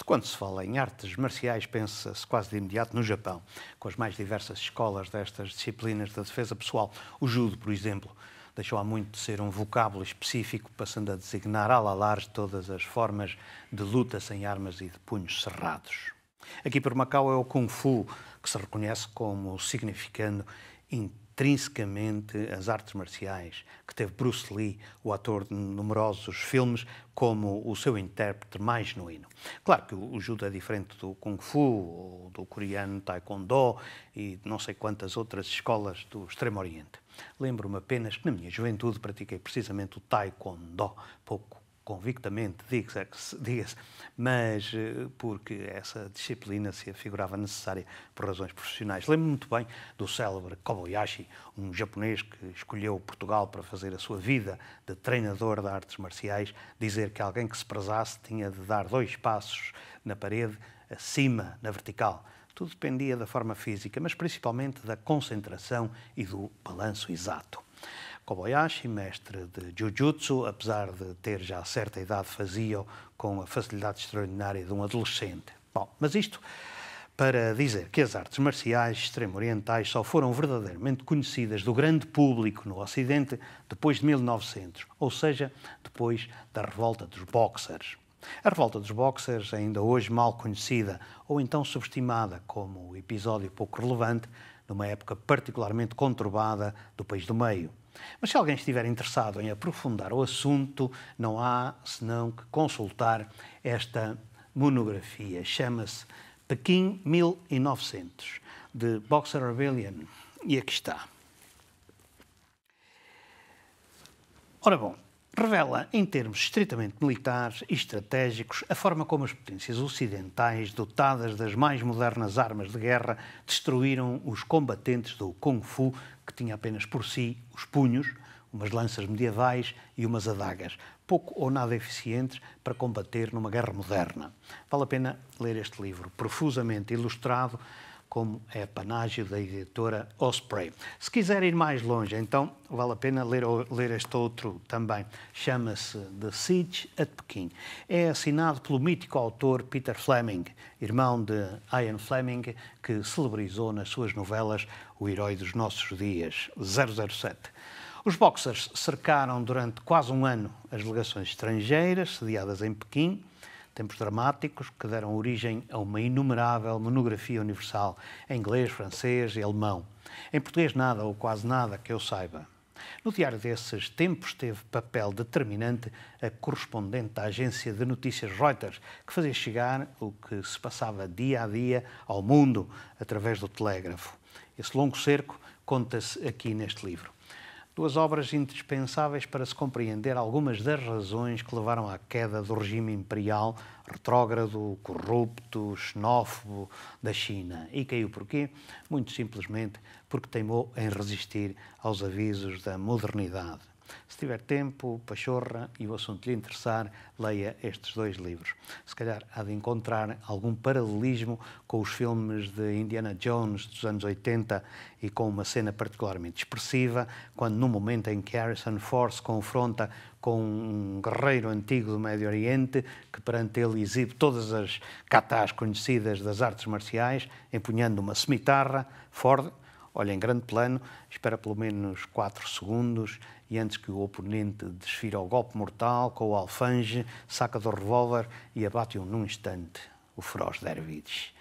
Quando se fala em artes marciais, pensa-se quase de imediato no Japão, com as mais diversas escolas destas disciplinas da defesa pessoal. O judo, por exemplo, deixou há muito de ser um vocábulo específico, passando a designar à la large todas as formas de luta sem armas e de punhos cerrados. Aqui por Macau é o Kung Fu que se reconhece como significando intrinsecamente as artes marciais, que teve Bruce Lee, o ator de numerosos filmes, como o seu intérprete mais genuíno. Claro que o judo é diferente do Kung Fu, ou do coreano Taekwondo e não sei quantas outras escolas do Extremo Oriente. Lembro-me apenas que na minha juventude pratiquei precisamente o Taekwondo, pouco convictamente, diga-se, mas porque essa disciplina se afigurava necessária por razões profissionais. Lembro-me muito bem do célebre Kobayashi, um japonês que escolheu Portugal para fazer a sua vida de treinador de artes marciais, dizer que alguém que se prezasse tinha de dar 2 passos na parede, acima, na vertical. Tudo dependia da forma física, mas principalmente da concentração e do balanço exato. Kobayashi, mestre de Jiu-Jitsu, apesar de ter já certa idade, fazia-o com a facilidade extraordinária de um adolescente. Bom, mas isto para dizer que as artes marciais extremo-orientais só foram verdadeiramente conhecidas do grande público no Ocidente depois de 1900, ou seja, depois da revolta dos boxers. A revolta dos boxers, ainda hoje mal conhecida ou então subestimada como episódio pouco relevante, numa época particularmente conturbada do país do meio. Mas se alguém estiver interessado em aprofundar o assunto, não há senão que consultar esta monografia. Chama-se Pequim 1900, de Boxer Rebellion. E aqui está. Ora bom, revela, em termos estritamente militares e estratégicos, a forma como as potências ocidentais, dotadas das mais modernas armas de guerra, destruíram os combatentes do Kung Fu, que tinha apenas por si os punhos, umas lanças medievais e umas adagas, pouco ou nada eficientes para combater numa guerra moderna. Vale a pena ler este livro, profusamente ilustrado, como é panágio da editora Osprey. Se quiser ir mais longe, então vale a pena ler este outro também. Chama-se The Siege at Pequim. É assinado pelo mítico autor Peter Fleming, irmão de Ian Fleming, que celebrizou nas suas novelas o herói dos nossos dias, 007. Os boxers cercaram durante quase um ano as legações estrangeiras, sediadas em Pequim, tempos dramáticos que deram origem a uma inumerável monografia universal em inglês, francês e alemão. Em português nada ou quase nada que eu saiba. No diário desses tempos teve papel determinante a correspondente da agência de notícias Reuters, que fazia chegar o que se passava dia a dia ao mundo através do telégrafo. Esse longo cerco conta-se aqui neste livro. 2 obras indispensáveis para se compreender algumas das razões que levaram à queda do regime imperial retrógrado, corrupto, xenófobo da China. E caiu porquê? Muito simplesmente porque teimou em resistir aos avisos da modernidade. Se tiver tempo, pachorra e o assunto lhe interessar, leia estes 2 livros. Se calhar há de encontrar algum paralelismo com os filmes de Indiana Jones dos anos 80 e com uma cena particularmente expressiva, quando no momento em que Harrison Ford se confronta com um guerreiro antigo do Médio Oriente, que perante ele exibe todas as katas conhecidas das artes marciais, empunhando uma cimitarra, Ford olha em grande plano, espera pelo menos 4 segundos e antes que o oponente desfira o golpe mortal com o alfange, saca do revólver e abate-o num instante, o feroz Dervish.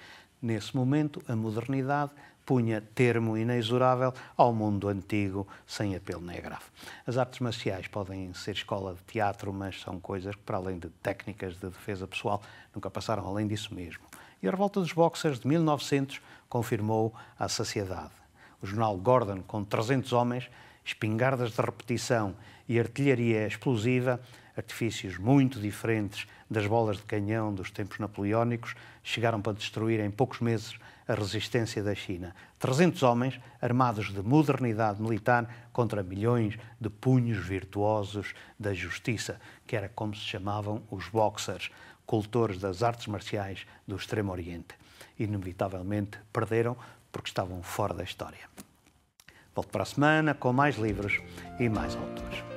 Nesse momento, a modernidade punha termo inexorável ao mundo antigo, sem apelo nem agravo. As artes marciais podem ser escola de teatro, mas são coisas que, para além de técnicas de defesa pessoal, nunca passaram além disso mesmo. E a revolta dos boxers de 1900 confirmou à saciedade. O jornal Gordon, com 300 homens, espingardas de repetição e artilharia explosiva, artifícios muito diferentes das bolas de canhão dos tempos napoleónicos, chegaram para destruir em poucos meses a resistência da China. 300 homens armados de modernidade militar contra milhões de punhos virtuosos da justiça, que era como se chamavam os boxers, cultores das artes marciais do Extremo Oriente. Inevitavelmente perderam porque estavam fora da história. Volto para a semana com mais livros e mais autores.